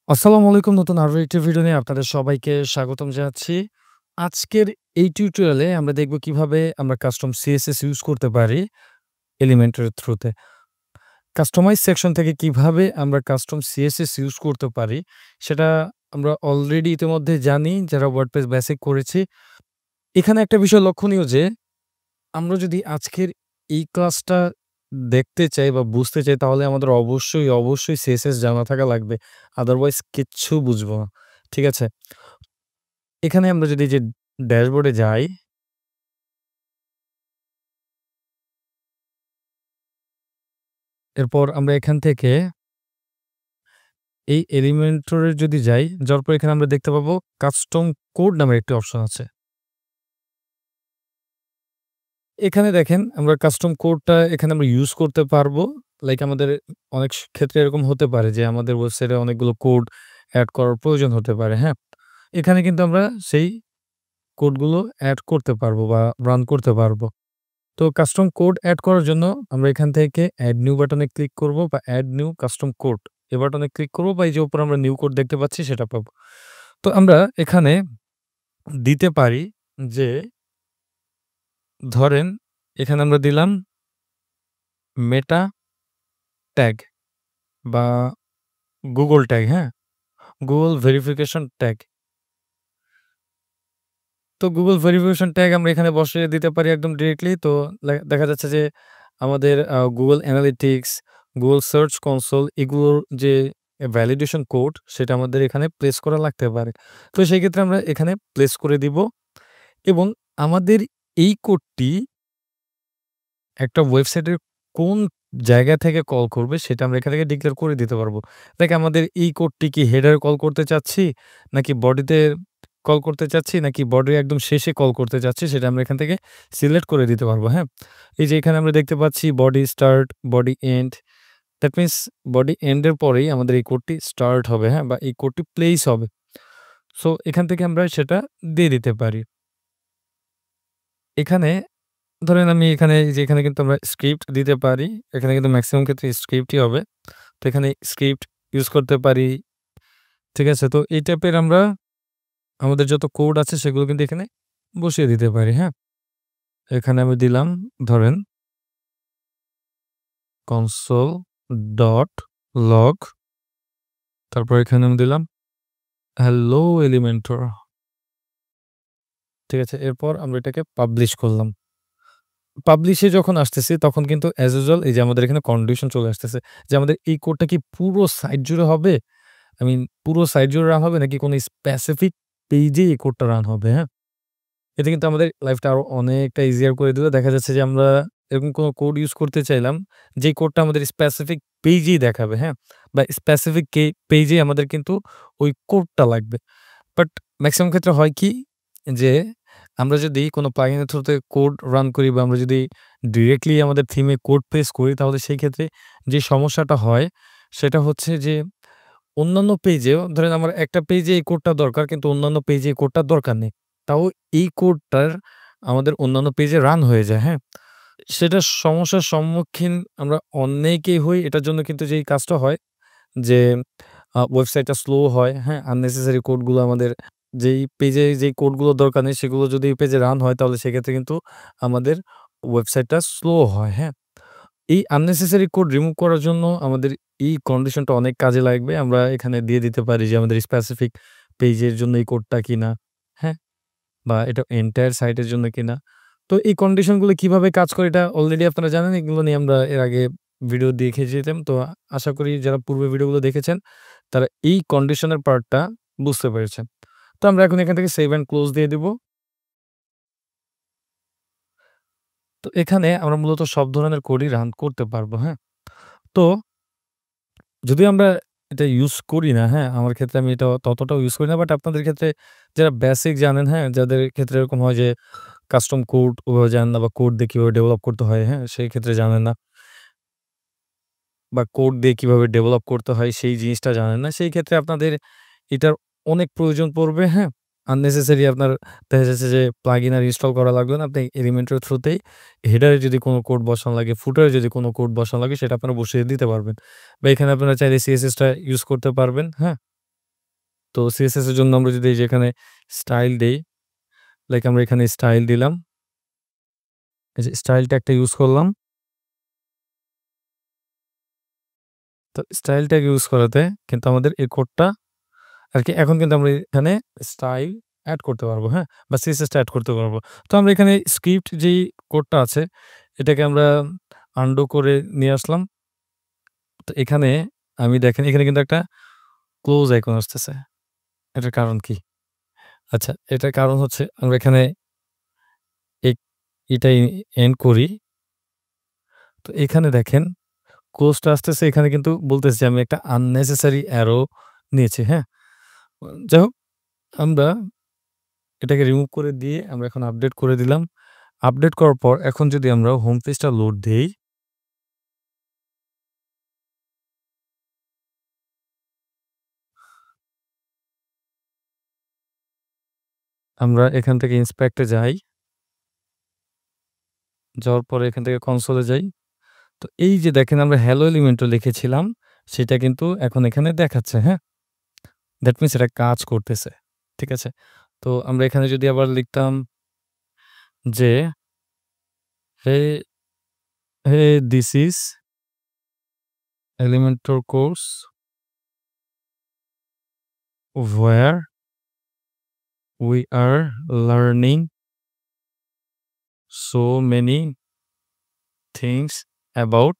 আসসালামু আলাইকুম। নতুন আরো একটি ভিডিও নিয়ে আপনাদের সবাইকে স্বাগতম জানাচ্ছি। আজকের এই টিউটোরিয়ালে আমরা দেখব কিভাবে আমরা কাস্টম সিএসএস ইউজ করতে পারি এলিমেন্টর থ্রুতে। কাস্টমাইজ সেকশন থেকে কিভাবে আমরা কাস্টম সিএসএস ইউজ করতে পারি সেটা আমরা অলরেডি ইতিমধ্যে জানি যারা ওয়ার্ডপ্রেস বেসিক করেছি। এখানে একটা বিষয় লক্ষণীয় যে আমরা যদি আজকের এই ক্লাসটা দেখতে চাই বা বুঝতে চাই তাহলে আমাদের অবশ্যই সিএসএস জানা থাকা লাগবে। আদারওয়াইজ কিচ্ছু বুঝবো না। ঠিক আছে? এখানে আমরা যদি যে ড্যাশবোর্ডে যাই, এরপর আমরা এখান থেকে এই এলিমেন্টরে যদি যাই, যাওয়ার পর এখানে আমরা দেখতে পাবো কাস্টম কোড নামের একটি অপশন আছে। এখানে দেখেন আমরা কাস্টম কোডটা এখানে আমরা ইউজ করতে পারবো। লাইক আমাদের অনেক ক্ষেত্রে এরকম হতে পারে যে আমাদের ওয়েবসাইটে অনেকগুলো কোড এড করার প্রয়োজন হতে পারে, হ্যাঁ? এখানে কিন্তু আমরা সেই কোডগুলো এড করতে পারবো বা রান করতে পারবো। তো কাস্টম কোড এড করার জন্য আমরা এখান থেকে এড নিউ বাটনে ক্লিক করব বা এড নিউ কাস্টম কোড এ বাটনে ক্লিক করব বা এই যে উপরে আমরা নিউ কোড দেখতে পাচ্ছি সেটা পাবো। তো আমরা এখানে দিতে পারি যে ধরেন এখানে আমরা দিলাম মেটা ট্যাগ বা গুগল ট্যাগ, হ্যাঁ? Google verification tag. তো গুগল ভেরিফিকেশন ট্যাগ আমরা এখানে বসিয়ে দিতে পারি একদম ডিরেক্টলি। তো দেখা যাচ্ছে যে আমাদের Google analytics, Google search console এগুলোর যে ভ্যালিডেশন কোড সেটা আমাদের এখানে প্লেস করা লাগতে পারে। তো সেই ক্ষেত্রে আমরা এখানে প্লেস করে দিব এবং আমাদের এই কোডটি একটা ওয়েবসাইটের কোন জায়গা থেকে কল করবে সেটা আমরা এখান থেকে ডিক্লেয়ার করে দিতে পারবো। লাইক আমাদের এই কোডটি কি হেডারে কল করতে চাচ্ছি, নাকি বডিতে কল করতে চাচ্ছি, নাকি বডির একদম শেষে কল করতে চাচ্ছি সেটা আমরা এখান থেকে সিলেক্ট করে দিতে পারবো, হ্যাঁ? এই যে এখানে আমরা দেখতে পাচ্ছি body start, body end. That means body end এর পরেই আমাদের এই কোডটি স্টার্ট হবে, হ্যাঁ? বা এই কোডটি প্লেস হবে। সো এখান থেকে আমরা সেটা দিয়ে দিতে পারি। এখানে ধরেন আমি এখানে এই যে এখানে কিন্তু আমরা স্ক্রিপ্ট দিতে পারি। এখানে কিন্তু মেক্সিমাম ক্ষেত্রে স্ক্রিপ্টই হবে। তো এখানে স্ক্রিপ্ট ইউজ করতে পারি। ঠিক আছে? তো এই টাইপের আমরা আমাদের যত কোড আছে সেগুলো কিন্তু এখানে বসিয়ে দিতে পারি, হ্যাঁ? এখানে আমি দিলাম ধরেন console.log তারপর এখানে আমি দিলাম hello elementor। ঠিক আছে? এরপর আমরা এটাকে পাবলিশ করলাম। পাবলিশে যখন আসতেছি তখন কিন্তু অ্যাজ ইউজুয়াল এই যে আমাদের এখানে কন্ডিশন চলে আসতেছে যে আমাদের এই কোডটা কি পুরো সাইট জুড়ে হবে? আই মিন পুরো সাইট জুড়ে রান হবে নাকি কোনো স্পেসিফিক পেইজে এই কোডটা রান হবে, হ্যাঁ? এতে কিন্তু আমাদের লাইফটা আরো অনেকটা ইজিয়ার করে দিবে। দেখা যাচ্ছে যে আমরা এরকম কোনো কোড ইউজ করতে চাইলাম, যেই কোডটা আমাদের স্পেসিফিক পেইজেই দেখাবে, হ্যাঁ? বা স্পেসিফিক পেইজেই আমাদের কিন্তু ওই কোডটা লাগবে। বাট মেক্সিমাম ক্ষেত্রে হয় কি যে আমরা যদি কোনো প্লাগইনের থ্রুতে কোড রান করি বা আমরা যদি ডিরেক্টলি আমাদের থিমে কোড পেস্ট করি তাহলে সেই ক্ষেত্রে যে সমস্যাটা হয় সেটা হচ্ছে যে অন্যান্য পেজেও ধরেন আমার একটা পেজে এই কোডটা দরকার কিন্তু অন্যান্য পেজে এই কোডটার দরকার নেই। তাও এই কোডটার আমাদের অন্যান্য পেজে রান হয়ে যায়, হ্যাঁ? সেটার সমস্যার সম্মুখীন আমরা অনেকেই হই। এটার জন্য কিন্তু যেই কাজটা হয় যে ওয়েবসাইটটা স্লো হয়, হ্যাঁ? আননেসেসারি কোডগুলো আমাদের যেই পেজে যেই কোডগুলো দরকার নেই সেগুলো যদি এই পেজে রান হয় তাহলে সেক্ষেত্রে কিন্তু আমাদের ওয়েবসাইটটা স্লো হয়, হ্যাঁ? এই আননেসেসারি কোড রিমুভ করার জন্য আমাদের এই কন্ডিশনটা অনেক কাজে লাগবে। আমরা এখানে দিয়ে দিতে পারি যে আমাদের স্পেসিফিক পেজের জন্য এই কোডটা কিনা, হ্যাঁ? বা এটা এন্টায়ার সাইটের জন্য কিনা। তো এই কন্ডিশনগুলো কিভাবে কাজ করে এটা অলরেডি আপনারা জানেন। এগুলো নিয়ে আমরা এর আগে ভিডিও দেখেছিলাম। তো আশা করি যারা পূর্বের ভিডিওগুলো দেখেছেন তারা এই কন্ডিশনের পার্টটা বুঝতে পেরেছেন। তো আমরা এখন এখান থেকে সেভ অ্যান্ড ক্লোজ দিয়ে দিব। তো এখানে আমরা মূলত সব ধরনের কোডই রান করতে পারবো, হ্যাঁ? তো যদিও আমরা এটা ইউজ করি না, হ্যাঁ? আমার ক্ষেত্রে আমি এটা ততটাও ইউজ করি না। বাট আপনাদের ক্ষেত্রে যারা বেসিক জানেন, হ্যাঁ? যাদের ক্ষেত্রে এরকম হয় যে কাস্টম কোড ওভাবে জানেন না বা কোড দিয়ে কিভাবে ডেভেলপ করতে হয়, হ্যাঁ? সেই ক্ষেত্রে জানেন না বা কোড দিয়ে কিভাবে ডেভেলপ করতে হয় সেই জিনিসটা জানেন না। সেই ক্ষেত্রে আপনাদের এটার অনেক প্রয়োজন পড়বে, হ্যাঁ? আননেসেসারি আপনার দেখা যাচ্ছে যে প্লাগইন আর ইনস্টল করা লাগবে না। আপনি এলিমেন্টর থ্রুতেই হেডারে যদি কোনো কোড বসানো লাগে, ফুটারে যদি কোনো কোড বসানো লাগে সেটা আপনারা বসিয়ে দিতে পারবেন। বা এখানে আপনারা চাইলে সিএসএস টা ইউজ করতে পারবেন, হ্যাঁ? তো CSS এর জন্য আমরা যদি এই যে এখানে স্টাইল দেই, লাইক আমরা এখানে স্টাইল দিলাম। এই যে স্টাইল ট্যাগটা ইউজ করলাম। তো স্টাইল ট্যাগ ইউজ করাতে কিন্তু আমাদের এই কোডটা আরকি এখন কিন্তু আমরা এখানে স্টাইল এড করতে পারবো, হ্যাঁ? বা CSS টা এড করতে পারবো। তো আমরা এখানে স্ক্রিপ্ট যেই কোডটা আছে এটাকে আমরা আনডু করে নিয়ে আসলাম। তো এখানে আমি দেখেন এখানে কিন্তু একটা ক্লোজ আইকন আসতেছে। এটার কারণ কি? আচ্ছা, এটার কারণ হচ্ছে আমরা এখানে এই এটা এন্ড করি। তো এখানে দেখেন ক্লোজটা আসতেছে, এখানে কিন্তু বলতেছে যে আমি একটা unnecessary অ্যারো নিয়েছি, হ্যাঁ? যাই হোক আমরা এটাকে রিমুভ করে দিয়ে আমরা এখন আপডেট করে দিলাম। আপডেট করার পর এখন যদি আমরা হোম পেজটা লোড দেই, আমরা এখান থেকে ইন্সপেক্ট এ যাই। যাওয়ার পরে এখান থেকে কনসোল এ যাই। তো এই যে দেখেন আমরা হ্যালো এলিমেন্টও লিখেছিলাম, সেটা কিন্তু এখন এখানে দেখাচ্ছে, হ্যাঁ? দ্যাট মিনস এটা কাজ করতেছে। ঠিক আছে? তো আমরা এখানে যদি আবার লিখতাম যে, "Hey, hey, this is Elementor course where we are learning so many things about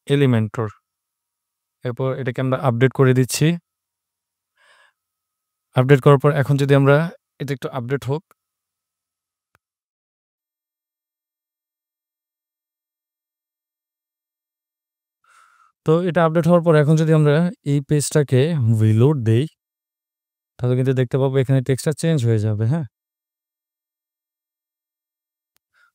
Elementor." এরপর এটাকে আমরা আপডেট করে দিচ্ছি। আপডেট করার পর এখন যদি আমরা এটা একটু আপডেট হোক। তো এটা আপডেট হওয়ার পর এখন যদি আমরা এই পেজটাকে রিলোড দেই, তাহলে কিন্তু দেখতে পাবো এখানে টেক্সটটা চেঞ্জ হয়ে যাবে, হ্যাঁ?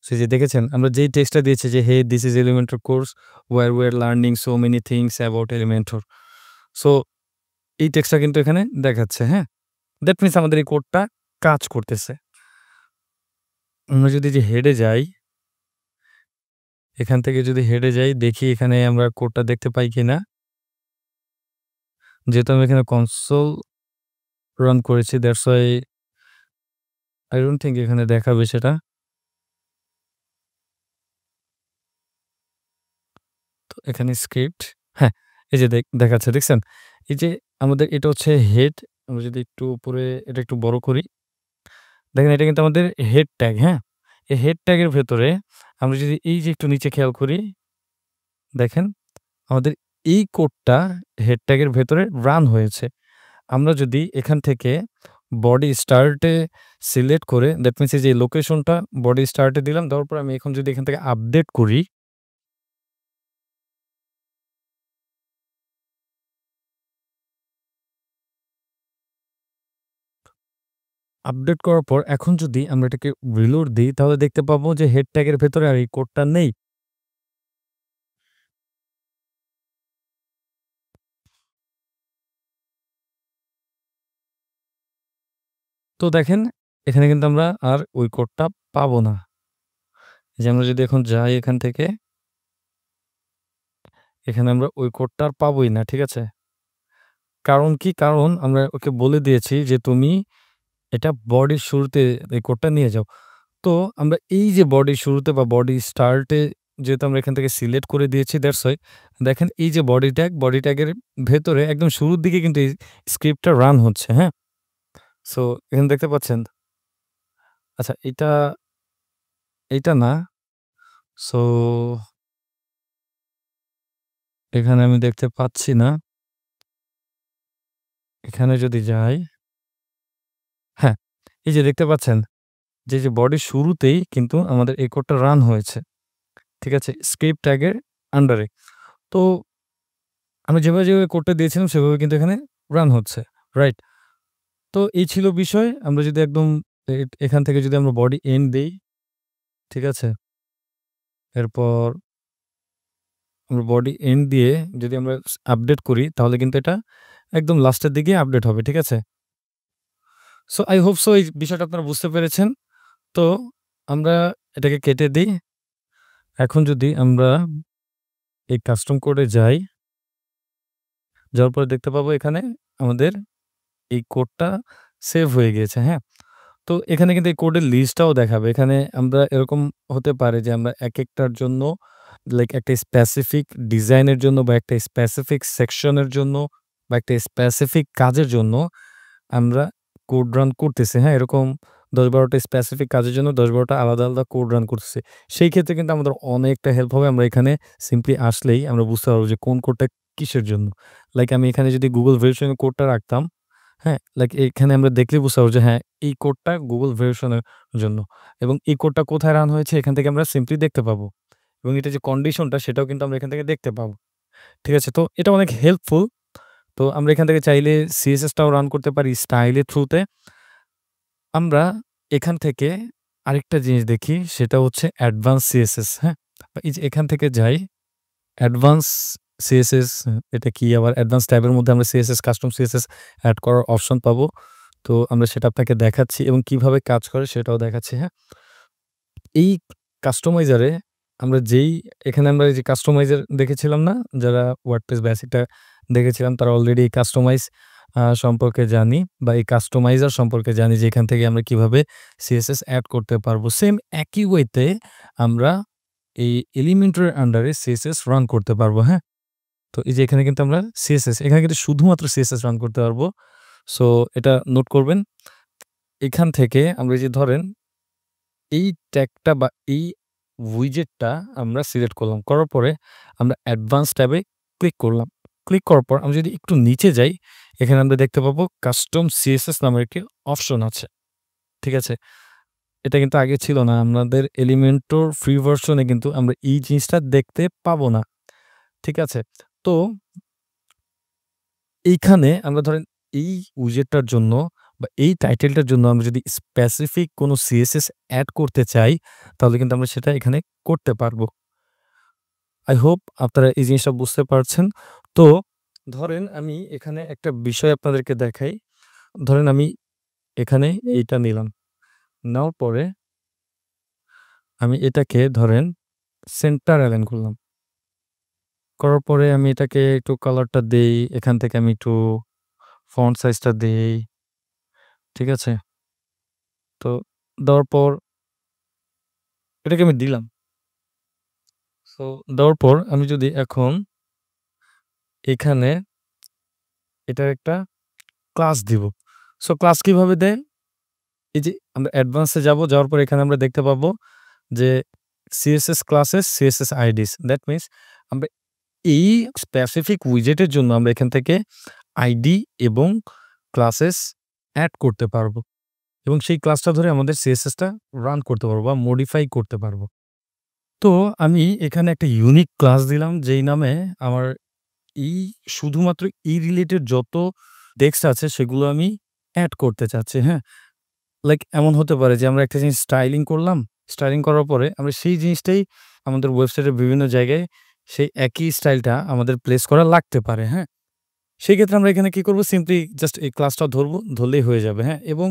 সেই যে দেখেছেন আমরা যেই টেক্সটটা দিয়েছি যে, "Hey, this is Elementor course where we are learning so many things about Elementor." So এই টেক্সটটা কিন্তু এখানে দেখাচ্ছে, হ্যাঁ? দ্যাট মিনস আমাদের এই কোডটা কাজ করতেছে। আমরা যদি যে হেডে যাই, এখান থেকে যদি হেডে যাই দেখি এখানে আমরা কোডটা দেখতে পাই কিনা। যেহেতু আমি এখানে কনসোল রান করেছি that's why I don't think এখানে দেখাবে সেটা। তো এখানে স্ক্রিপ্ট, হ্যাঁ, এই যে দেখাচ্ছে দেখছেন? এই যে আমাদের এটা হচ্ছে হেড। আমরা যদি একটু উপরে এটা একটু বড় করি, দেখেন এটা কিন্তু আমাদের হেড ট্যাগ, হ্যাঁ? এই হেড ট্যাগের ভেতরে আমরা যদি এই যে একটু নিচে খেয়াল করি, দেখেন আমাদের এই কোডটা হেড ট্যাগের ভেতরে রান হয়েছে। আমরা যদি এখান থেকে বডি স্টার্টে সিলেক্ট করে দ্যাট মিনস এই যে লোকেশনটা বডি স্টার্টে দিলাম, দেওয়ার পর আমি এখন যদি এখান থেকে আপডেট করি, আপডেট করার পর এখন যদি আমরা এটাকে রিলোড দিই তাহলে দেখতে পাবো যে হেড ট্যাগের ভেতরে আর এই কোডটা নেই। তো দেখেন এখানে কিন্তু আমরা আর ওই কোডটা পাবো না। এই যে আমরা যদি এখন যাই এখান থেকে, এখানে আমরা ওই কোডটা আর পাবোই না। ঠিক আছে? কারণ কি? কারণ আমরা ওকে বলে দিয়েছি যে তুমি এটা বডির শুরুতে এই কোডটা নিয়ে যাও। তো আমরা এই যে বডির শুরুতে বা বডি স্টার্টে যেহেতু আমরা এখান থেকে সিলেক্ট করে দিয়েছি দ্যাটস ওয়াই দেখেন এই যে বডি ট্যাগের ভেতরে একদম শুরুর দিকে কিন্তু এই স্ক্রিপ্টটা রান হচ্ছে, হ্যাঁ? সো এখানে দেখতে পাচ্ছেন? আচ্ছা এইটা না। সো এখানে আমি দেখতে পাচ্ছি না। এখানে যদি যাই, হ্যাঁ, এই যে দেখতে পাচ্ছেন? যে বডির শুরুতেই কিন্তু আমাদের এই কোডটা রান হয়েছে। ঠিক আছে? স্ক্রিপ্ট ট্যাগের আন্ডারে। তো আমি যেভাবে কোডটা দিয়েছিলাম সেভাবে কিন্তু এখানে রান হচ্ছে। রাইট? তো এই ছিল বিষয়। আমরা যদি একদম এখান থেকে যদি আমরা বডি এন্ড দেই, ঠিক আছে? এরপর আমরা বডি এন্ড দিয়ে যদি আমরা আপডেট করি তাহলে কিন্তু এটা একদম লাস্টের দিকে আপডেট হবে। ঠিক আছে? সো I hope so এই বিষয়টা আপনারা বুঝতে পেরেছেন। তো আমরা এটাকে কেটে দেই। এখন যদি আমরা এই কাস্টম কোডে যাই, যাওয়ার পরে দেখতে পাবো এখানে আমাদের এই কোডটা সেভ হয়ে গিয়েছে, হ্যাঁ? তো এখানে কিন্তু এই কোডের লিস্টটাও দেখাবে। এখানে আমরা এরকম হতে পারে যে আমরা একেকটার জন্য লাইক একটা স্পেসিফিক ডিজাইনের জন্য বা একটা স্পেসিফিক সেকশনের জন্য বা একটা স্পেসিফিক কাজের জন্য আমরা কোড রান করতেছি, হ্যাঁ? এরকম ১০-১২ টা স্পেসিফিক কাজের জন্য ১০-১২ টা আলাদা, আলাদা কোড রান করতেছি। সেই ক্ষেত্রে কিন্তু আমাদের অনেকটা হেল্প হবে। আমরা এখানে সিম্পলি আসলেই আমরা বুঝতে পারবো যে কোন কোডটা কিসের জন্য। লাইক আমি এখানে যদি Google ভেরিফিকেশন এর কোডটা রাখতাম, হ্যাঁ? লাইক এখানে আমরা দেখলেই বুঝতে পারবো যে হ্যাঁ, এই কোডটা Google ভেরিফিকেশন এর জন্য এবং এই কোডটা কোথায় রান হয়েছে এখান থেকে আমরা সিম্পলি দেখতে পাবো এবং এটা যে কন্ডিশনটা সেটাও কিন্তু আমরা এখান থেকে দেখতে পাবো। ঠিক আছে? তো এটা অনেক হেল্পফুল। তো আমরা এখান থেকে চাইলে CSS টাও রান করতে পারি স্টাইল এর থ্রুতে। আমরা এখান থেকে আরেকটা জিনিস দেখি সেটা হচ্ছে অ্যাডভান্স CSS, হ্যাঁ? এই যে এখান থেকে যাই অ্যাডভান্স CSS এটা কি আবার অ্যাডভান্স ট্যাবের মধ্যে আমরা CSS কাস্টম CSS এড করার অপশন পাবো। তো আমরা সেটা আপনাকে দেখাচ্ছি এবং কিভাবে কাজ করে সেটাও দেখাচ্ছি, হ্যাঁ? এই কাস্টমাইজারে আমরা এখানে আমরা এই যে কাস্টমাইজার দেখেছিলাম না? যারা WordPress বেসিকটা দেখেছিলাম তারা অলরেডি কাস্টমাইজ সম্পর্কে জানি বা এই কাস্টমাইজার সম্পর্কে জানি যে এখান থেকে আমরা কিভাবে CSS এড করতে পারবো। সেম একই ওয়েতে আমরা এই এলিমেন্টর আন্ডারে CSS রান করতে পারবো, হ্যাঁ? তো এই যে এখানে কিন্তু আমরা এখানে কিন্তু শুধুমাত্র CSS রান করতে পারবো। সো এটা নোট করবেন। এখান থেকে আমরা এই যে ধরেন এই ট্যাগটা বা এই উইজেটটা আমরা সিলেক্ট করলাম। করার পরে আমরা অ্যাডভান্স ট্যাবে ক্লিক করলাম। ক্লিক করার পর আমরা যদি একটু নিচে যাই, এখানে আমরা দেখতে পাবো কাস্টম CSS নামের একটি অপশন আছে। ঠিক আছে? এটা কিন্তু আগে ছিল না। আমাদের এলিমেন্টর ফ্রি ভার্শনে কিন্তু আমরা এই জিনিসটা দেখতে পাবো না। ঠিক আছে? তো এইখানে আমরা ধরেন এই উইজেটটার জন্য বা এই টাইটেলটার জন্য আমরা যদি স্পেসিফিক কোনো CSS এড করতে চাই, তাহলে কিন্তু আমরা সেটা এখানে করতে পারবো। আই হোপ আপনারা এই জিনিসটা বুঝতে পারছেন। তো ধরেন আমি এখানে একটা বিষয় আপনাদেরকে দেখাই। ধরেন আমি এখানে এইটা নিলাম। নেওয়ার পরে আমি এটাকে ধরেন সেন্টার অ্যালাইন করলাম। করার পরে আমি এটাকে একটু কালারটা দেই। এখান থেকে আমি একটু ফন্ট সাইজটা দেই। ঠিক আছে? তো দেওয়ার পর এটাকে আমি দিলাম। সো দেওয়ার পর আমি যদি এখন এখানে এটার একটা ক্লাস দিব। সো ক্লাস কিভাবে দেয়? এই যে আমরা অ্যাডভান্স এ যাওয়ার পর এখানে আমরা দেখতে পাবো যে CSS classes, CSS IDs. That means আমরা এই স্পেসিফিক উইজেটের জন্য আমরা এখান থেকে আইডি এবং ক্লাসেস এড করতে পারবো এবং সেই ক্লাসটা ধরে আমাদের CSS টা রান করতে পারবো বা মডিফাই করতে পারবো। তো আমি এখানে একটা ইউনিক ক্লাস দিলাম যেই নামে আমার এই শুধুমাত্র এই রিলেটেড যত টেক্সট আছে সেগুলো আমি এড করতে চাচ্ছি, হ্যাঁ? লাইক এমন হতে পারে যে আমরা একটা জিনিস স্টাইলিং করলাম। স্টাইলিং করার পরে আমরা সেই জিনিসটাই আমাদের ওয়েবসাইটের বিভিন্ন জায়গায় সেই একই স্টাইলটা আমাদের প্লেস করা লাগতে পারে, হ্যাঁ? সেক্ষেত্রে আমরা এখানে কি করব? সিম্পলি জাস্ট এই ক্লাসটা ধরবো, ধরলেই হয়ে যাবে, হ্যাঁ? এবং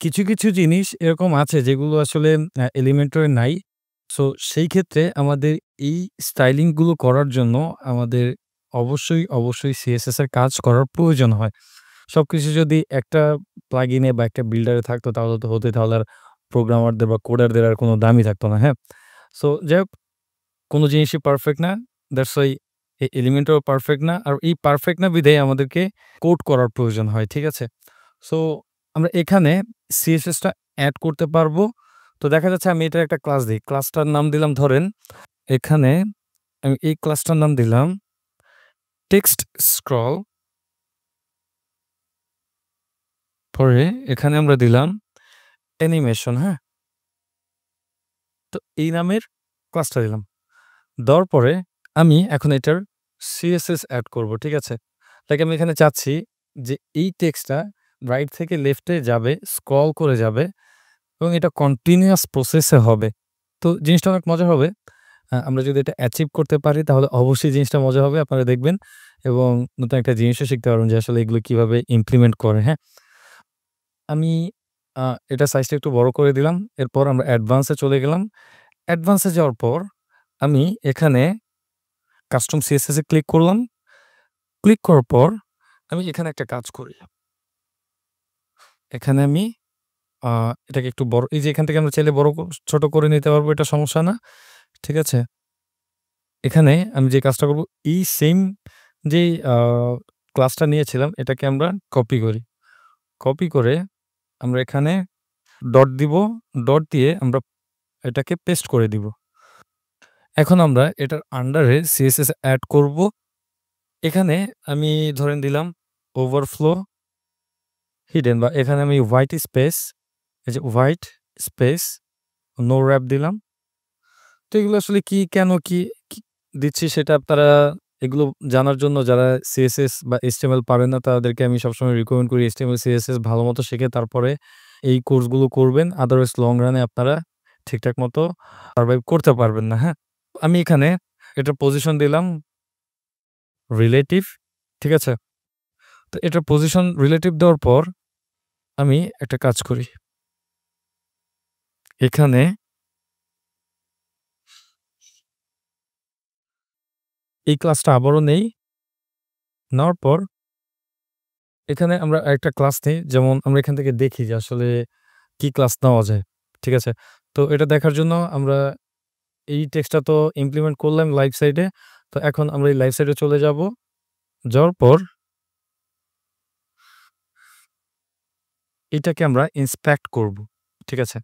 কিছু, কিছু জিনিস এরকম আছে যেগুলো আসলে এলিমেন্টরে নাই। সো সেই ক্ষেত্রে আমাদের এই স্টাইলিং গুলো করার জন্য আমাদের অবশ্যই CSS এর কাজ করার প্রয়োজন হয়। সবকিছু যদি একটা প্লাগইনে বা একটা বিল্ডারে থাকতো তাহলে তো হতই। তাহলে আর প্রোগ্রামারদের বা কোডারদের আর কোনো দামই থাকতো না, হ্যাঁ? সো যাই হোক কোনো জিনিসই পারফেক্ট না। দ্যাটস ওয়াই এই এলিমেন্টও পারফেক্ট না। আর এই পারফেক্ট না বিধায় আমাদেরকে কোড করার প্রয়োজন হয়। ঠিক আছে? সো আমরা এখানে CSS টা এড করতে পারবো। তো দেখা যাচ্ছে আমি এটার একটা ক্লাস দেই। ক্লাসটার নাম দিলাম ধরেন এখানে আমি এই ক্লাসটার নাম দিলাম টেক্সট স্ক্রল। পরে এখানে আমরা দিলাম অ্যানিমেশন, হ্যাঁ? তো এই নামের ক্লাসটা দিলাম। দেওয়ার পরে আমি এখন এটার CSS এড করব। ঠিক আছে? লাইক আমি এখানে চাচ্ছি যে এই টেক্সটটা রাইট থেকে লেফটে যাবে, স্ক্রল করে যাবে এবং এটা কন্টিনিউয়াস প্রসেসে হবে। তো জিনিসটা অনেক মজা হবে। আমরা যদি এটা অ্যাচিভ করতে পারি তাহলে অবশ্যই জিনিসটা মজা হবে। আপনারা দেখবেন এবং নতুন একটা জিনিসও শিখতে পারবেন যে আসলে এগুলো কিভাবে ইমপ্লিমেন্ট করে, হ্যাঁ? আমি আ এটার সাইজটা একটু বড় করে দিলাম। এরপর আমরা অ্যাডভান্স এ চলে গেলাম। অ্যাডভান্স এ যাওয়ার পর আমি এখানে কাস্টম CSS এ ক্লিক করলাম। ক্লিক করার পর আমি এখানে একটা কাজ করি। এখানে আমি আ এটাকে একটু বড় এই যে এখান থেকে আমরা চাইলে বড় ছোট করে নিতে পারবো, এটা সমস্যা না। ঠিক আছে? এখানে আমি যে কাজটা করব, এই সেম যেই ক্লাসটা নিয়েছিলাম এটাকে আমরা কপি করি। কপি করে আমরা এখানে ডট দিব। ডট দিয়ে আমরা এটাকে পেস্ট করে দিব। এখন আমরা এটার আন্ডারে সিএসএস এড করব। এখানে আমি ধরেন দিলাম ওভারফ্লো হিডেন, বা এখানে আমি হোয়াইট স্পেস, এই যে হোয়াইট স্পেস নো র‍্যাপ দিলাম। তো এগুলো আসলে কি, কেন কি দিচ্ছি সেটা আপনারা এগুলো জানার জন্য যারা সিএসএস বা এইচটিএমএল পারেন না তাদেরকে আমি সবসময় রিকমেন্ড করি এইচটিএমএল, সিএসএস ভালোমতো শিখে তারপরে এই কোর্সগুলো করবেন। আদারওয়াইজ লং রানে আপনারা ঠিকঠাক মতো সারভাইভ করতে পারবেন না, হ্যাঁ? আমি এখানে এটার পজিশন দিলাম রিলেটিভ, ঠিক আছে? তো এটার পজিশন রিলেটিভ দেওয়ার পর আমি একটা কাজ করি। এখানে এই ক্লাসটা আবারও নেই। নেওয়ার পর এখানে আমরা আরেকটা ক্লাস নেই। যেমন আমরা এখান থেকে দেখি যে আসলে কি ক্লাস নেওয়া যায়। ঠিক আছে? তো এটা দেখার জন্য আমরা এই টেক্সটটা তো ইমপ্লিমেন্ট করলাম লাইভ সাইডে। তো এখন আমরা এই লাইভ সাইডে চলে যাব। যাওয়ার পর এটাকে আমরা ইন্সপেক্ট করব। ঠিক আছে?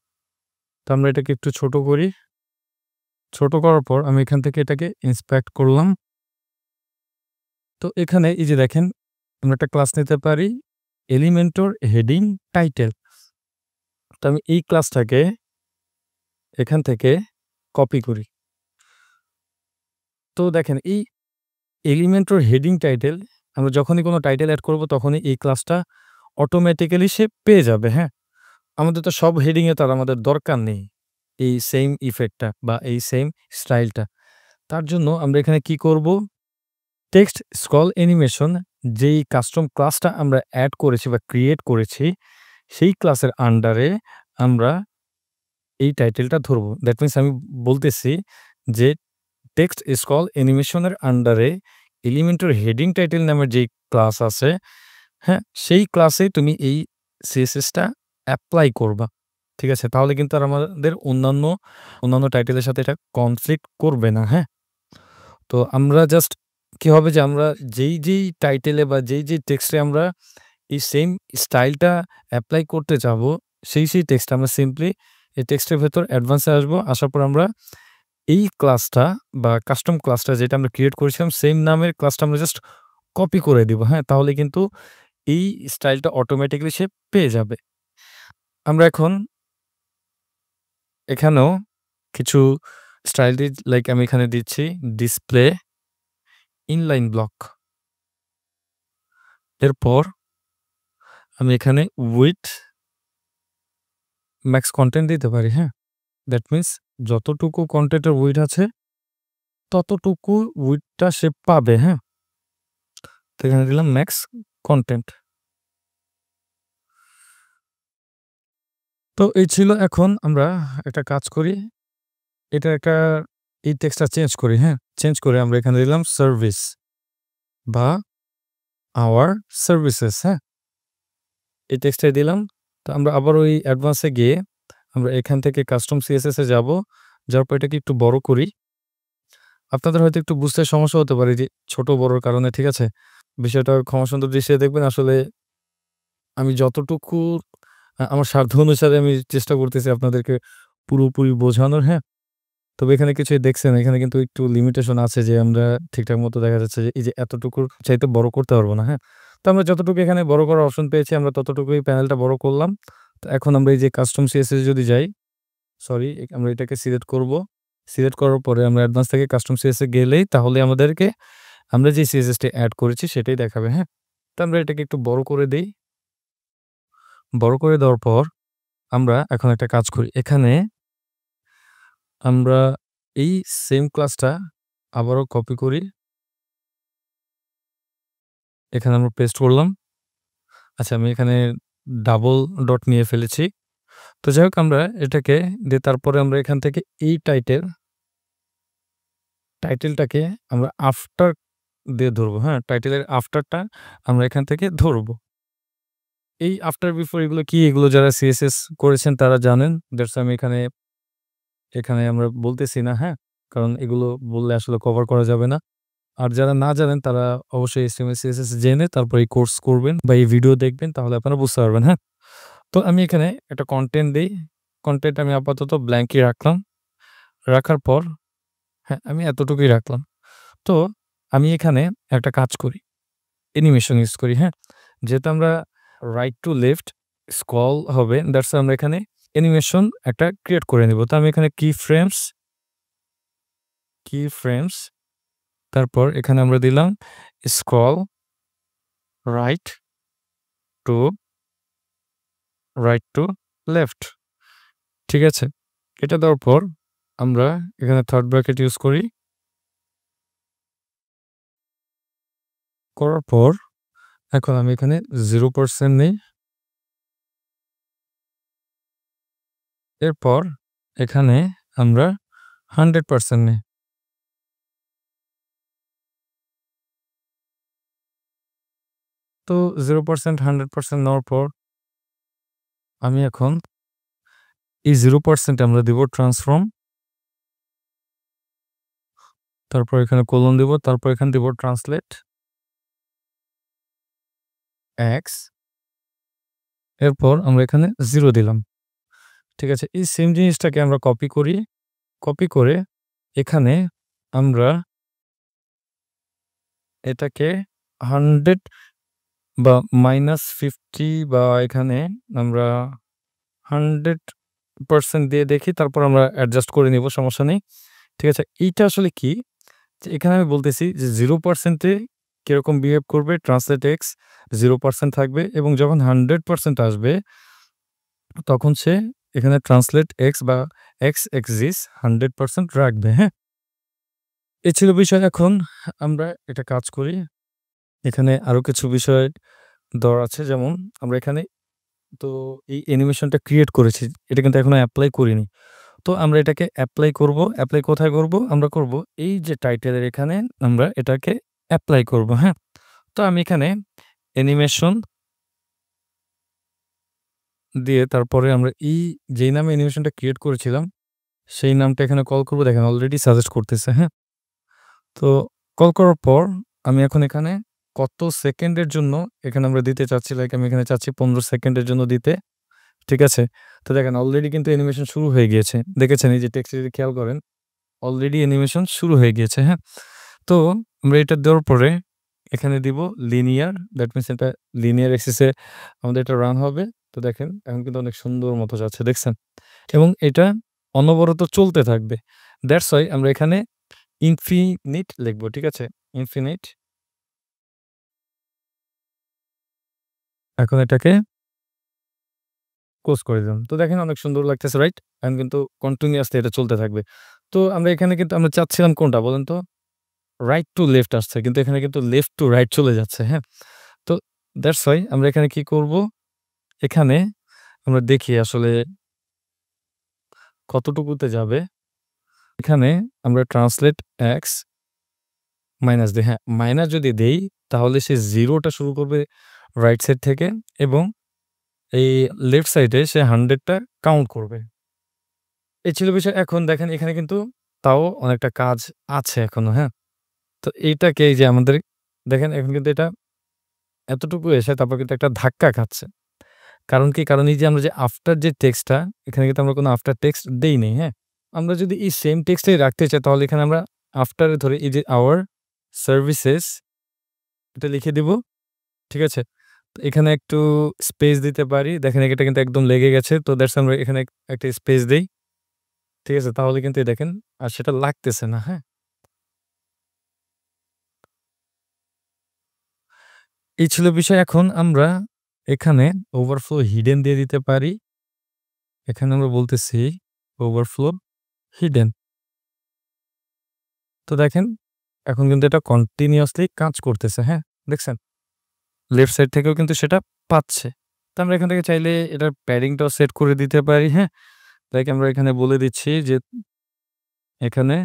তো আমরা এটাকে একটু ছোট করি। ছোট করার পর আমি এখান থেকে এটাকে ইন্সপেক্ট করলাম। তো এখানে এই যে দেখেন আমরা একটা ক্লাস নিতে পারি এলিমেন্টর হেডিং টাইটেল। তো আমি এই ক্লাসটাকে এখান থেকে কপি করি। তো দেখেন এই এলিমেন্টর হেডিং টাইটেল আমরা যখনই কোনো টাইটেল এড করব তখনই এই ক্লাসটা অটোমেটিক্যালি সে পেয়ে যাবে, হ্যাঁ? আমাদের তো সব হেডিং এ তার আমাদের দরকার নেই এই সেম ইফেক্টটা বা এই সেম স্টাইলটা। তার জন্য আমরা এখানে কি করব? টেক্সট স্ক্রল অ্যানিমেশন যেই কাস্টম ক্লাসটা আমরা এড করেছি বা ক্রিয়েট করেছি সেই ক্লাসের আন্ডারে আমরা এই টাইটেলটা ধরব। দ্যাট মিনস আমি বলতেছি যে টেক্সট স্ক্রল অ্যানিমেশনের আন্ডারে এলিমেন্টর হেডিং টাইটেল নামের যেই ক্লাস আছে, হ্যাঁ? সেই ক্লাসে তুমি এই সিএসএসটা এপ্লাই করবা। ঠিক আছে? তাহলে কিন্তু আর আমাদের অন্যান্য টাইটেলের সাথে এটা কনফ্লিক্ট করবে না, হ্যাঁ? তো আমরা জাস্ট কি হবে যে আমরা যেই টাইটেলে বা যেই টেক্সটে আমরা এই সেম স্টাইলটা এপ্লাই করতে চাবো, সেই টেক্সট আমরা সিম্পলি এই টেক্সটের ভেতর অ্যাডভান্সে আসবো। আসার পর আমরা এই ক্লাসটা বা কাস্টম ক্লাসটা যেটা আমরা ক্রিয়েট করেছিলাম সেম নামের ক্লাসটা আমরা জাস্ট কপি করে দিব, হ্যাঁ? তাহলে কিন্তু এই স্টাইলটা অটোমেটিক্যালি সে পেয়ে যাবে। আমরা এখন এখানেও কিছু স্টাইল লাইক আমি এখানে দিচ্ছি ডিসপ্লে ইনলাইন ব্লক। এরপর আমি এখানে উইথ ম্যাক্স কনটেন্ট দিতে পারি, হ্যাঁ? দ্যাট মিনস যতটুকু কনটেন্টের উইডথ আছে ততটুকু উইডথটা সে পাবে, হ্যাঁ? তো এখানে দিলাম ম্যাক্স কনটেন্ট। তো এই ছিল। এখন আমরা একটা কাজ করি। এটা একটা এই টেক্সটটা চেঞ্জ করি, হ্যাঁ? চেঞ্জ করে আমরা এখানে দিলাম সার্ভিস বা আওয়ার সার্ভিসেস, হ্যাঁ? এই টেক্সটটাই দিলাম। তো আমরা আবার ওই অ্যাডভান্সে গিয়ে আমরা এখান থেকে কাস্টম সিএসএস এ যাবো। যাওয়ার পর এটাকে একটু বড় করি। আপনাদের হয়তো একটু বুঝতে সমস্যা হতে পারে যে ছোট বড়র কারণে, ঠিক আছে? বিষয়টা ক্ষমাসুন্দর দৃষ্টিতে দেখবেন। আসলে আমি যতটুকু আমার সাধ্য অনুসারে আমি চেষ্টা করতেছি আপনাদেরকে পুরোপুরি বোঝানোর, হ্যাঁ? তবে এখানে কিছুই দেখছেন, এখানে কিন্তু একটু লিমিটেশন আছে যে আমরা ঠিকঠাক মতো দেখা যাচ্ছে যে এই যে এতটুকুর চাইতে বড় করতে পারবো না, হ্যাঁ? তো আমরা যতটুকু এখানে বড় করার অপশন পেয়েছি আমরা ততটুকুই প্যানেলটা বড় করলাম। তো এখন আমরা এই যে কাস্টম সিএসএস যদি যাই, সরি আমরা এটাকে সিলেক্ট করব। সিলেক্ট করার পরে আমরা অ্যাডভান্স থেকে কাস্টম সিএসএস এ গেলেই তাহলে আমাদেরকে আমরা যে সিএসএসটা এড করেছি সেটাই দেখাবে, হ্যাঁ? তো আমরা এটাকে একটু বড় করে দেই। বড় করে দেওয়ার পর আমরা এখন একটা কাজ করি। এখানে আমরা এই সেম ক্লাসটা আবারও কপি করি। এখানে আমরা পেস্ট করলাম। আচ্ছা আমি এখানে ডাবল ডট নিয়ে ফেলেছি। তো যাই হোক আমরা এটাকে দিয়ে তারপরে আমরা এখান থেকে এই টাইটেলটাকে আমরা আফটার দিয়ে ধরবো, হ্যাঁ? টাইটেলের আফটারটা আমরা এখান থেকে ধরবো। এই আফটার বিফোর এগুলো কি? এগুলো যারা সিএসএস করেছেন তারা জানেন। দ্যাটস আমি এখানে আমরা বলতেছি না, হ্যাঁ? কারণ এগুলো বললে আসলে কভার করা যাবে না। আর যারা না জানেন তারা অবশ্যই HTML, CSS জেনে তারপর এই কোর্স করবেন বা এই ভিডিও দেখবেন তাহলে আপনারা বুঝতে পারবেন, হ্যাঁ? তো আমি এখানে একটা কনটেন্ট দেই। কনটেন্ট আমি আপাতত ব্ল্যাংকই রাখলাম। রাখার পর হ্যাঁ, আমি এতটুকুই রাখলাম। তো আমি এখানে একটা কাজ করি। অ্যানিমেশন ইউজ করি, হ্যাঁ? যেহেতু আমরা রাইট টু লেফট স্ক্রল হবে দ্যাটস আমরা এখানে অ্যানিমেশন একটা ক্রিয়েট করে নিব। তো আমি এখানে কি ফ্রেমস তারপর এখানে আমরা দিলাম স্ক্রল রাইট টু লেফট। ঠিক আছে? এটা দেওয়ার পর আমরা এখানে থার্ড ব্র্যাকেট ইউজ করি। করার পর এখন আমি এখানে 0% নেই। এরপর এখানে আমরা 100% নেই। তো 0% 100% নেওয়ার পর আমি এখন এই 0% আমরা দিব ট্রান্সফর্ম। তারপর এখানে কোলন দিব। তারপর এখানে দিব ট্রান্সলেট এক্স। এরপর আমরা এখানে 0 দিলাম। ঠিক আছে? এই সেম জিনিসটাকে আমরা কপি করি। কপি করে এখানে আমরা এটাকে 100 বা -50 বা এখানে আমরা 100% দিয়ে দেখি। তারপর আমরা অ্যাডজাস্ট করে নিব, সমস্যা নেই। ঠিক আছে? এইটা আসলে কি? যে এখানে আমি বলতেছি যে 0% এ কিরকম বিহেভ করবে ট্রান্সলেট এক্স 0% থাকবে এবং যখন 100% আসবে তখন সে এখানে ট্রান্সলেট এক্স বা এক্স এক্সিস 100% রাখবে, হ্যাঁ? এই ছিল বিষয়। এখন আমরা একটা কাজ করি। এখানে আরো কিছু বিষয় দেওয়ার আছে, যেমন আমরা এখানে তো এই অ্যানিমেশনটা ক্রিয়েট করেছি। এটা কিন্তু এখনো এপ্লাই করিনি। তো আমরা এটাকে এপ্লাই করব। এপ্লাই কোথায় করব? আমরা করব এই যে টাইটেলের এখানে আমরা এটাকে এপ্লাই করব, হ্যাঁ? তো আমি এখানে অ্যানিমেশন দিয়ে তারপরে আমরা যেই নামে অ্যানিমেশনটা ক্রিয়েট করেছিলাম সেই নামটা এখানে কল করব। দেখেন অলরেডি সাজেস্ট করতেছে, হ্যাঁ? তো কল করার পর আমি এখন এখানে কত সেকেন্ডের জন্য এখানে আমরা দিতে চাচ্ছি, লাইক আমি এখানে চাচ্ছি 15 সেকেন্ডের জন্য দিতে। ঠিক আছে? তো দেখেন অলরেডি কিন্তু অ্যানিমেশন শুরু হয়ে গিয়েছে। দেখেছেন এই যে টেক্সটে যদি খেয়াল করেন অলরেডি অ্যানিমেশন শুরু হয়ে গিয়েছে, হ্যাঁ? তো আমরা এটা দেওয়ার পরে এখানে দিব লিনিয়ার, দ্যাট মিনস এটা লিনিয়ার অ্যাক্সিস এ আমাদের এটা রান হবে। তো দেখেন এখন কিন্তু অনেক সুন্দর মতো যাচ্ছে, দেখছেন? এবং এটা অনবরত চলতে থাকবে। দ্যাটস হোয়াই আমরা এখানে ইনফিনিট লিখব, ঠিক আছে? ইনফিনিট। এখন এটাকে ক্লোজ করে দিলাম। তো দেখেন অনেক সুন্দর লাগতেছে, রাইট? এখন কিন্তু কন্টিনিউয়াসলি এটা চলতে থাকবে। তো আমরা এখানে কিন্তু আমরা চাচ্ছিলাম কোনটা বলেন তো? রাইট টু লেফট আসছে। কিন্তু এখানে কিন্তু লেফট টু রাইট চলে যাচ্ছে, হ্যাঁ? তো দ্যাটস হোয়াই আমরা এখানে কি করব? এখানে আমরা দেখি আসলে কতটুকুতে যাবে। এখানে আমরা ট্রান্সলেট এক্স মাইনাস দেই, হ্যাঁ? মাইনাস যদি দেই তাহলে সে 0 টা শুরু করবে রাইট সাইড থেকে এবং এই লেফট সাইডে সে 100 টা কাউন্ট করবে। এই ছিল বিষয়। এখন দেখেন এখানে কিন্তু তাও অনেকটা কাজ আছে এখনো, হ্যাঁ? তো এইটাকে এই যে আমাদের দেখেন এখন কিন্তু এটা এতটুকু এসে তারপর কিন্তু একটা ধাক্কা খাচ্ছে। কারণ কি? কারণ এই যে আমরা যে আফটার যে টেক্সটটা এখানে কিন্তু আমরা কোনো আফটার টেক্সট দেই নাই, হ্যাঁ? আমরা যদি এই সেম টেক্সটটাই রাখতে চাই তাহলে এখানে আমরা আফটারে ধরে এই যে আওয়ার সার্ভিসেস এটা লিখে দিব। ঠিক আছে? তো এখানে একটু স্পেস দিতে পারি। দেখেন এটা কিন্তু একদম লেগে গেছে। তো দ্যাটস আমরা এখানে একটা স্পেস দেই। ঠিক আছে? তাহলে কিন্তু এই দেখেন আর সেটা লাগতেছে না, হ্যাঁ? এই ছিল বিষয়। এখন আমরা এখানে ওভারফ্লো হিডেন দিয়ে দিতে পারি। এখানে আমরা বলতেছি ওভারফ্লো হিডেন। তো দেখেন এখন কিন্তু এটা কন্টিনিউয়াসলি কাজ করতেছে, হ্যাঁ? দেখছেন? লেফট সাইড থেকেও কিন্তু সেটা পাচ্ছে। তো আমরা এখান থেকে চাইলে এটার প্যাডিংটাও সেট করে দিতে পারি, হ্যাঁ? লাইক আমরা এখানে বলে দিচ্ছি যে এখানে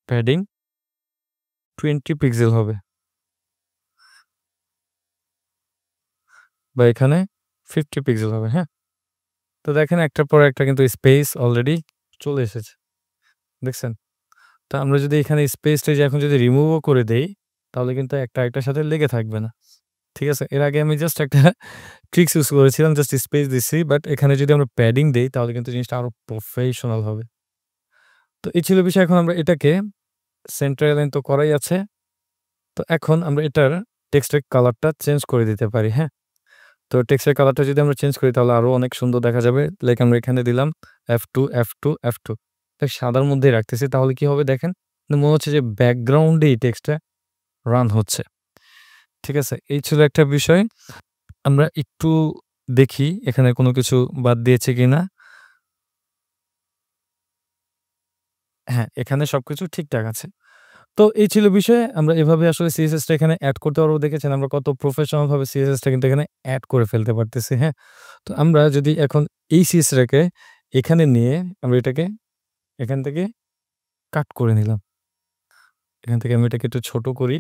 প্যাডিং 20 পিক্সেল হবে। বা এখানে 50 পিক্সেল হবে, হ্যাঁ? তো দেখেন একটার পর একটা কিন্তু স্পেস অলরেডি চলে এসেছে। দেখছেন? তো আমরা যদি এখানে স্পেসটা যে এখন যদি রিমুভও করে দেই, তাহলে কিন্তু একটা আরেকটার সাথে লেগে থাকবে না। ঠিক আছে? এর আগে আমি জাস্ট একটা ট্রিকস ইউজ করেছিলাম, জাস্ট স্পেস দিচ্ছি। বাট এখানে যদি আমরা প্যাডিং দেই তাহলে কিন্তু জিনিসটা আরো প্রফেশনাল হবে। তো এই ছিল বিষয়। এখন আমরা এটাকে সেন্টার অ্যালাইন তো করাই আছে। তো এখন আমরা এটার টেক্সটের কালারটা চেঞ্জ করে দিতে পারি, হ্যাঁ? তো টেক্সটের কালারটা যদি আমরা চেঞ্জ করি তাহলে আরো অনেক সুন্দর দেখা যাবে। লাইক আমরা এখানে দিলাম F2, F2, F2 সাদার মধ্যেই রাখতেছি। তাহলে কি হবে দেখেন? মনে হচ্ছে যে ব্যাকগ্রাউন্ডেই টেক্সটটা রান হচ্ছে। ঠিক আছে? এই ছিল একটা বিষয়। আমরা একটু দেখি এখানে কোনো কিছু বাদ দিয়েছে কিনা। হ্যাঁ, এখানে সবকিছু ঠিকঠাক আছে। তো এই ছিল বিষয়। আমরা এভাবে আসলে CSS টা এখানে এড করতে পারবো। দেখেছেন আমরা কত প্রফেশনাল ভাবে CSS টা কিন্তু এখানে এড করে ফেলতে পারতেছি, হ্যাঁ? তো আমরা যদি এখন এই CSS টাকে এখানে নিয়ে আমরা এটাকে এখান থেকে কাট করে নিলাম। এখান থেকে আমি এটাকে একটু ছোট করি।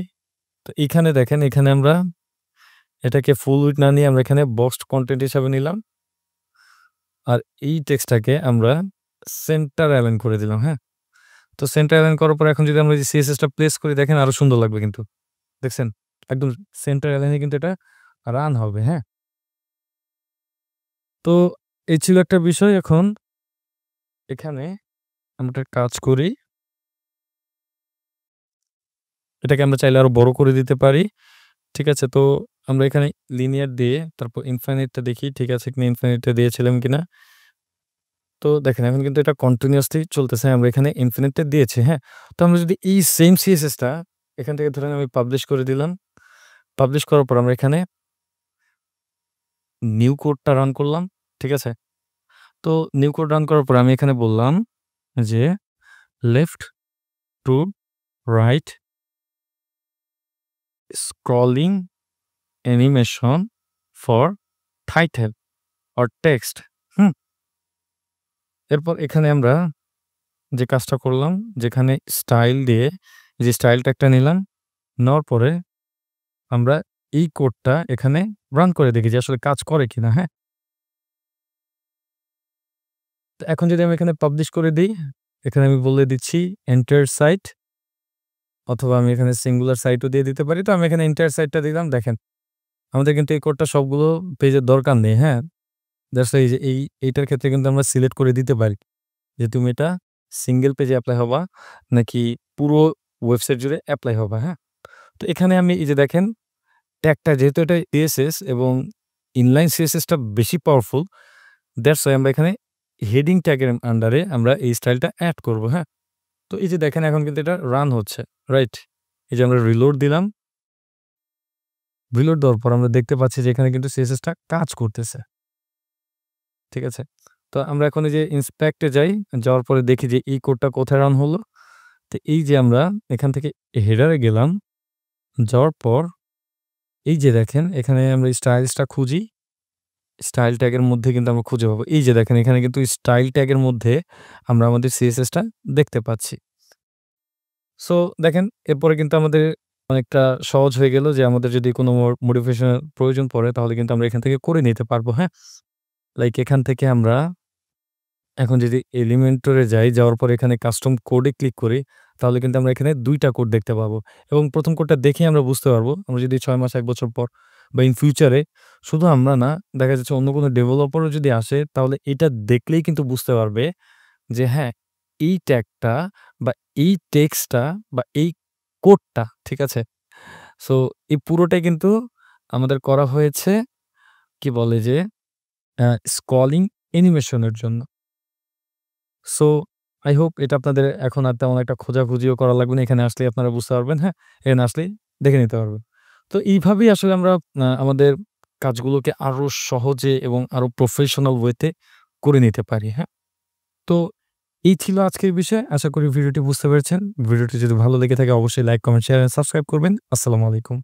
তো এখানে দেখেন এখানে আমরা এটাকে ফুল উইডথ না নিয়ে আমরা এখানে বক্সড কনটেন্ট হিসাবে নিলাম। আর এই টেক্সটটাকে আমরা সেন্টার অ্যালাইন করে দিলাম, হ্যাঁ? তো সেন্টার অ্যালাইন করার পর এখন যদি আমরা এই CSS টা প্লেস করি দেখেন আরো সুন্দর লাগবে কিন্তু। দেখছেন? একদম সেন্টার অ্যালাইন এ কিন্তু এটা রান হবে, হ্যাঁ? তো এই ছিল একটা বিষয়। এখন এখানে আমরা একটা কাজ করি। এটাকে আমরা চাইলে আরো বড় করে দিতে পারি। ঠিক আছে? তো আমরা এখানে লিনিয়ার দিয়ে তারপর ইনফাইনাইট টা দেখি ঠিক আছে কিনা, ইনফাইনাইট টা দিয়েছিলাম কিনা। তো দেখেন এখন কিন্তু এটা কন্টিনিউয়াসলি চলতেছে। আমরা এখানে ইনফিনিট টা দিয়েছি, হ্যাঁ? তো আমরা যদি এই সেম CSS টা এখান থেকে ধরেন আমি পাবলিশ করে দিলাম। পাবলিশ করার পর আমরা এখানে নিউ কোডটা রান করলাম। ঠিক আছে? তো নিউ কোড রান করার পর আমি এখানে বললাম যে left to right scrolling animation for title or text. Hmm? এরপর এখানে আমরা যে কাজটা করলাম, যেখানে স্টাইল দিয়ে যে স্টাইল ট্যাগটা নিলাম, নেওয়ার পরে আমরা এই কোডটা এখানে রান করে দেখি যে আসলে কাজ করে কিনা, হ্যাঁ? তো এখন যদি আমি এখানে পাবলিশ করে দেই, এখানে আমি বলে দিচ্ছি এন্টার সাইট, অথবা আমি এখানে সিঙ্গুলার সাইটও দিয়ে দিতে পারি। তো আমি এখানে এন্টার সাইটটা দিলাম। দেখেন আমাদের কিন্তু এই কোডটা সবগুলো পেজের দরকার নেই, হ্যাঁ? জাস্ট এই যে এইটার ক্ষেত্রে কিন্তু আমরা সিলেক্ট করে দিতে পারি যে তুমি এটা সিঙ্গেল পেজে এপ্লাই হবা নাকি পুরো ওয়েবসাইট জুড়ে এপ্লাই হবা, হ্যাঁ? তো এখানে আমি এই যে দেখেন ট্যাগটা যেহেতু এটা CSS এবং ইনলাইন CSS টা বেশি পাওয়ারফুল, দ্যাটস ওয়াই আমরা এখানে হেডিং ট্যাগের আন্ডারে আমরা এই স্টাইলটা এড করব, হ্যাঁ? তো এই যে দেখেন এখন কিন্তু এটা রান হচ্ছে, রাইট? এই যে আমরা রিলোড দিলাম। রিলোড দেওয়ার পর আমরা দেখতে পাচ্ছি যে এখানে কিন্তু CSS টা কাজ করতেছে। ঠিক আছে? তো আমরা এখন এই যে ইন্সপেক্ট এ যাই, যাওয়ার পরে দেখি যে এই কোডটা কোথায় রান হলো। তো এই যে আমরা এখান থেকে হেডারে গেলাম, যাওয়ার পর এই যে দেখেন এখানে আমরা স্টাইলসটা খুঁজি। স্টাইল ট্যাগের মধ্যে কিন্তু আমরা খুঁজে পাবো। এই যে দেখেন এখানে কিন্তু স্টাইল ট্যাগের মধ্যে আমরা আমাদের CSS টা দেখতে পাচ্ছি। সো দেখেন এরপরে কিন্তু আমাদের অনেকটা সহজ হয়ে গেল যে আমাদের যদি কোনো মডিফিকেশন এর প্রয়োজন পড়ে তাহলে কিন্তু আমরা এখান থেকে করে নিতে পারবো, হ্যাঁ? লাইক এখান থেকে আমরা এখন যদি এলিমেন্টরে যাই, যাওয়ার পর এখানে কাস্টম কোডে ক্লিক করি, তাহলে কিন্তু আমরা এখানে ২ টা কোড দেখতে পাবো এবং ১ম কোডটা দেখেই আমরা বুঝতে পারবো। আমরা যদি ৬ মাস ১ বছর পর বা ইন ফিউচারে শুধু আমরা না, দেখা যাচ্ছে অন্য কোনো ডেভেলপারও যদি আসে তাহলে এটা দেখলেই কিন্তু বুঝতে পারবে যে হ্যাঁ, এই ট্যাগটা বা এই টেক্সটটা বা এই কোডটা, ঠিক আছে? সো এই পুরোটাই কিন্তু আমাদের করা হয়েছে কি বলে যে স্ক্রলিং অ্যানিমেশনের জন্য। সো আই হোপ এটা আপনাদের এখন আর তেমন একটা খোঁজাখুঁজিও করা লাগবে না। এখানে আসলেই আপনারা বুঝতে পারবেন, হ্যাঁ? এখানে আসলেই দেখে নিতে পারবেন। তো এইভাবেই আসলে আমরা আমাদের কাজগুলোকে আরো সহজে এবং আরো প্রফেশনাল ওয়েতে করে নিতে পারি, হ্যাঁ? তো এই ছিল আজকের বিষয়। আশা করি ভিডিওটি বুঝতে পেরেছেন। ভিডিওটি যদি ভালো লেগে থাকে অবশ্যই like, comment, share and subscribe করবেন। আসসালামু আলাইকুম।